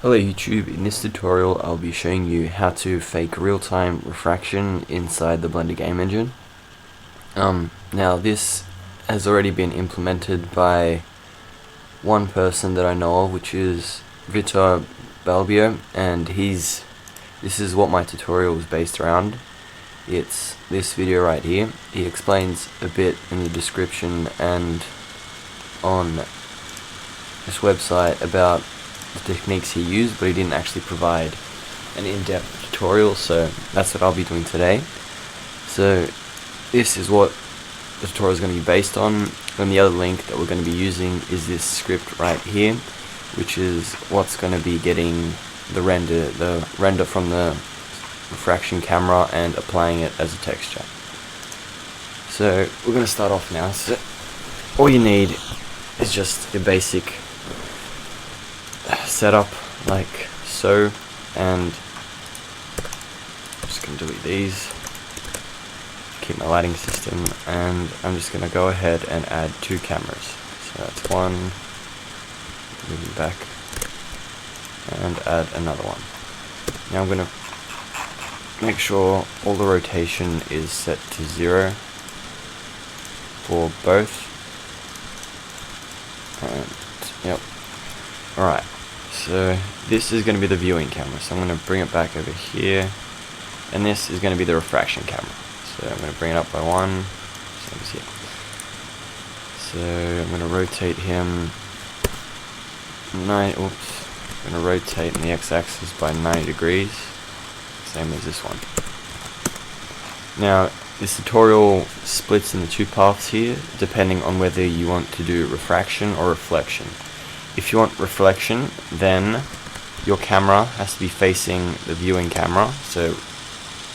Hello YouTube, in this tutorial I'll be showing you how to fake real-time refraction inside the Blender game engine. Now this has already been implemented by one person that I know of, which is Vitorbablio, and this is what my tutorial is based around. It's this video right here. He explains a bit in the description and on this website about the techniques he used, but he didn't actually provide an in-depth tutorial, so that's what I'll be doing today. So this is what the tutorial is going to be based on, and the other link that we're going to be using is this script right here, which is what's going to be getting the render from the refraction camera and applying it as a texture. So we're going to start off now. So all you need is just a basic setup like so, and I'm just going to delete these, keep my lighting system, and I'm just going to go ahead and add two cameras. So that's one, moving back, and add another one. Now I'm going to make sure all the rotation is set to 0 for both, and yep. Alright, so this is going to be the viewing camera, so I'm going to bring it back over here, and this is going to be the refraction camera. So I'm going to bring it up by 1, same as here. So I'm going to rotate him I'm going to rotate in the x-axis by 90 degrees, same as this one. Now this tutorial splits into two paths here, depending on whether you want to do refraction or reflection. If you want reflection, then your camera has to be facing the viewing camera, so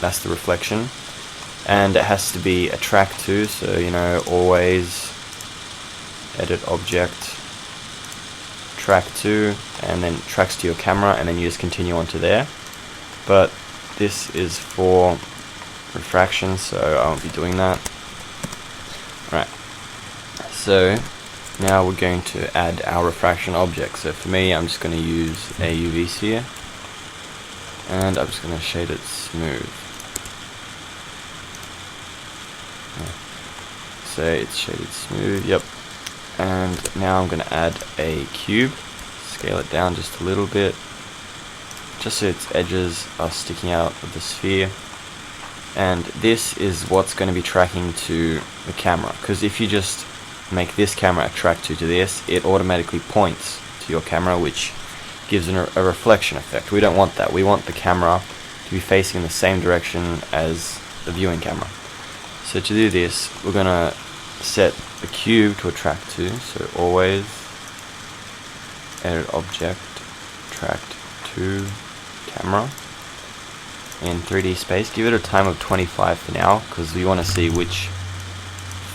that's the reflection, and it has to be a track to, so you know, always edit object track to, and then tracks to your camera, and then you just continue on to there. But this is for refraction, so I won't be doing that. Right, so now we're going to add our refraction object. So for me, I'm just going to use a UV sphere, and I'm just going to shade it smooth. So it's shaded smooth, yep. And now I'm going to add a cube, scale it down just a little bit, just so its edges are sticking out of the sphere. And this is what's going to be tracking to the camera, because if you just make this camera attract to this, it automatically points to your camera, which gives a reflection effect. We don't want that. We want the camera to be facing in the same direction as the viewing camera. So to do this, we're going to set the cube to attract to, so always edit object attract to camera in 3D space. Give it a time of 25 for now, because we want to see which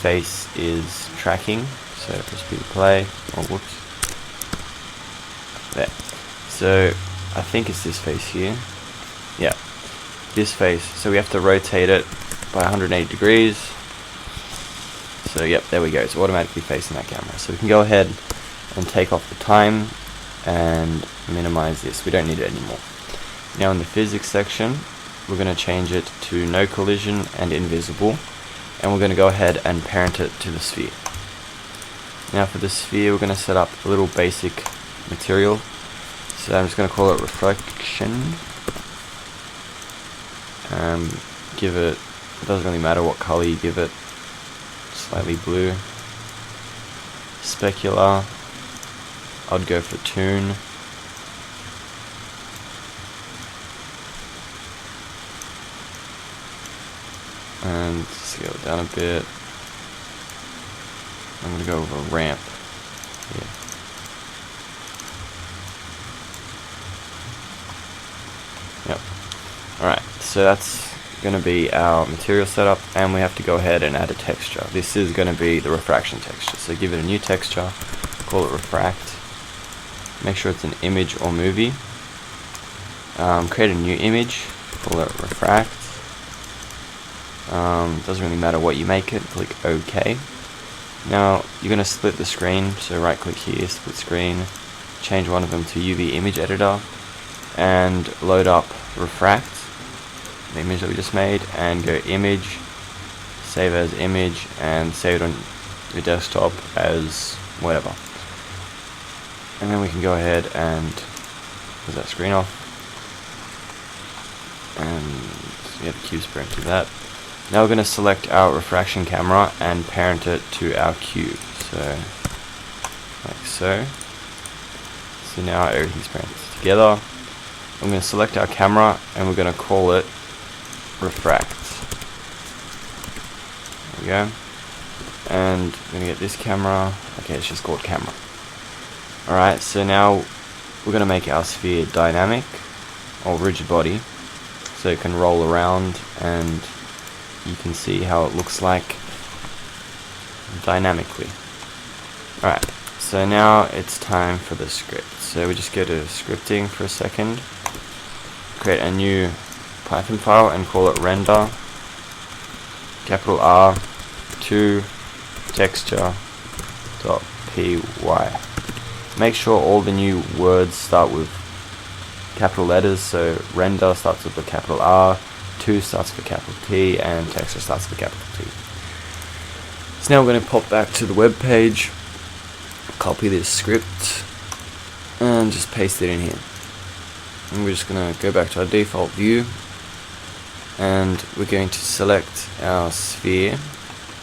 face is tracking. So press B to play. Oh, whoops. There. So I think it's this face here. Yeah, this face. So we have to rotate it by 180 degrees. So yep, there we go. It's automatically facing that camera. So we can go ahead and take off the time and minimize this. We don't need it anymore. Now in the physics section, we're going to change it to no collision and invisible. And we're going to go ahead and parent it to the sphere. Now for the sphere, we're going to set up a little basic material. So I'm just going to call it refraction. Give it doesn't really matter what color you give it, slightly blue. Specular, I'd go for toon. And scale it down a bit. I'm going to go over a ramp here. Yep. Alright, so that's going to be our material setup, and we have to go ahead and add a texture. This is going to be the refraction texture. So give it a new texture, call it refract. Make sure it's an image or movie. Create a new image, call it refract. Doesn't really matter what you make it, click OK. Now you're going to split the screen, so right click here, split screen, change one of them to UV image editor, and load up Refract, the image that we just made, and go Image, save as image, and save it on your desktop as whatever. And then we can go ahead and close that screen off, and yeah, the cube's parented to that. Now we're going to select our refraction camera and parent it to our cube, so like so. So now everything's parented together. I'm going to select our camera and we're going to call it Refract. There we go. And we're going to get this camera. Okay, it's just called camera. Alright, so now we're going to make our sphere dynamic, or rigid body, so it can roll around and you can see how it looks like dynamically. Alright, so now it's time for the script. So we just go to scripting for a second, create a new Python file and call it render R2texture.py. Make sure all the new words start with capital letters, so render starts with a capital R, 2 starts with a capital T, and texture starts with a capital T. So now we're going to pop back to the web page, copy this script, and just paste it in here. And we're just going to go back to our default view, and we're going to select our sphere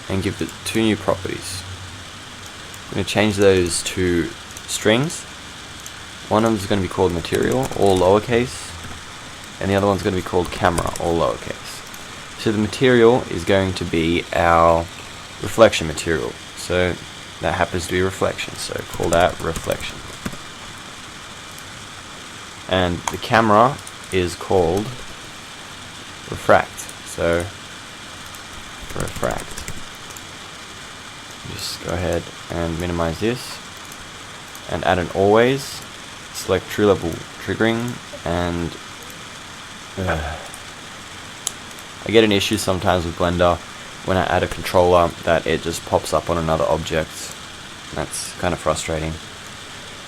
and give it 2 new properties. I'm going to change those to strings. One of them is going to be called material, all lowercase, and the other one's going to be called camera, all lowercase. So the material is going to be our reflection material, so that happens to be reflection, so call that reflection. And the camera is called refract, so refract. Just go ahead and minimize this and add an always, select true level triggering, and I get an issue sometimes with Blender when I add a controller that it just pops up on another object. That's kind of frustrating.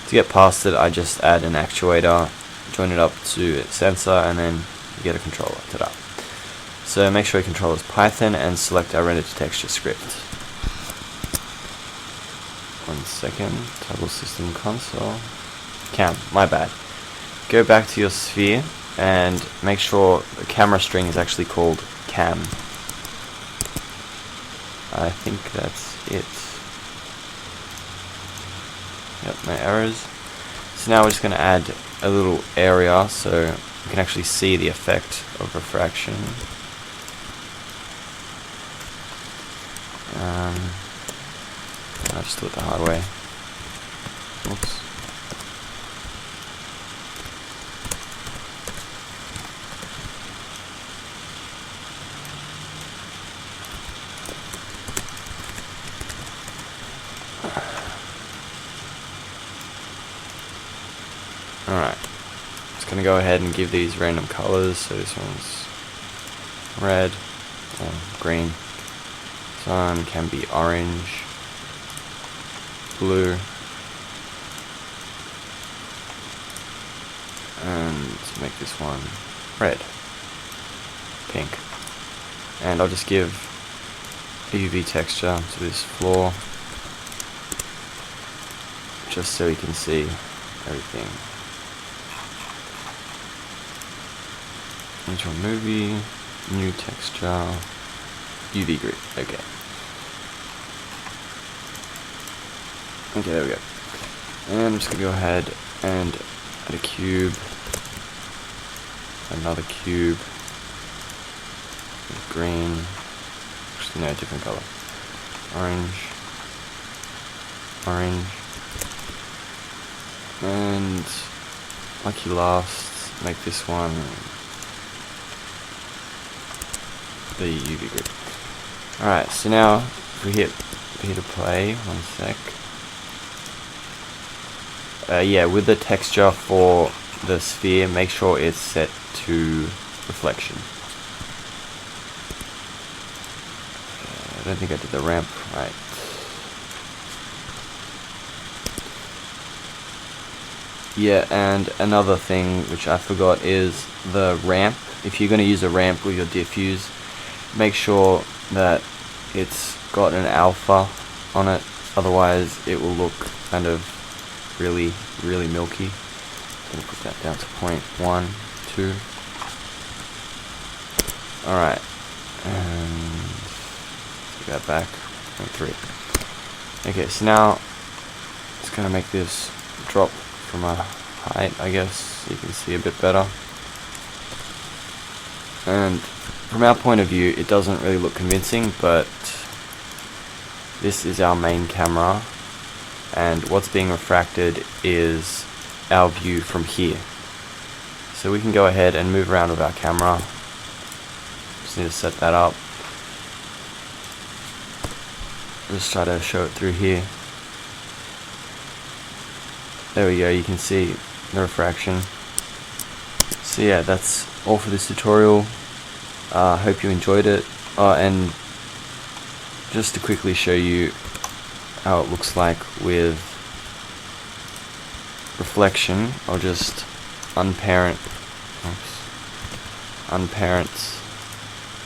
To get past it, I just add an actuator, join it up to its sensor, and then you get a controller. Ta-da. So make sure your controller is Python and select our renderToTexture script. One second, toggle system console. Cam, my bad. Go back to your sphere and make sure the camera string is actually called cam. I think that's it. Yep, no errors. So now we're just going to add a little area so you can actually see the effect of refraction. I'll just do it the hard way. Oops. Alright, just going to go ahead and give these random colors. So this one's red, green. This one can be orange, blue, and make this one red, pink. And I'll just give a UV texture to this floor, just so you can see everything. Into a movie, new texture, UV grid. Okay. Okay, there we go. And I'm just gonna go ahead and add a cube, another cube, green, actually no, different color, orange, and lucky last, make this one the UV grid. Alright, so now if we hit play, one sec. Yeah, with the texture for the sphere, make sure it's set to reflection. I don't think I did the ramp right. Yeah, and another thing which I forgot is the ramp. If you're going to use a ramp with your diffuse, make sure that it's got an alpha on it, otherwise it will look kind of really milky. I'm going to put that down to 0.1, 2. Alright, and take that back, 0.3. Okay, so now it's going to make this drop from a height, I guess, so you can see a bit better. And from our point of view, it doesn't really look convincing, but this is our main camera, and what's being refracted is our view from here. So we can go ahead and move around with our camera. Just need to set that up. Just try to show it through here. There we go, you can see the refraction. So yeah, that's all for this tutorial. Hope you enjoyed it. And just to quickly show you how it looks like with reflection, I'll just unparent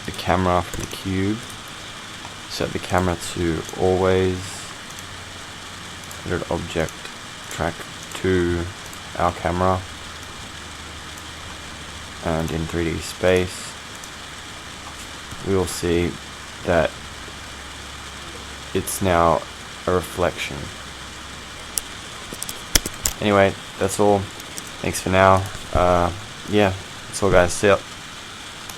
the camera from the cube. Set the camera to always. Render object track to our camera, and in 3D space we will see that it's now a reflection. Anyway, that's all. Thanks for now. Yeah, that's all guys. See ya.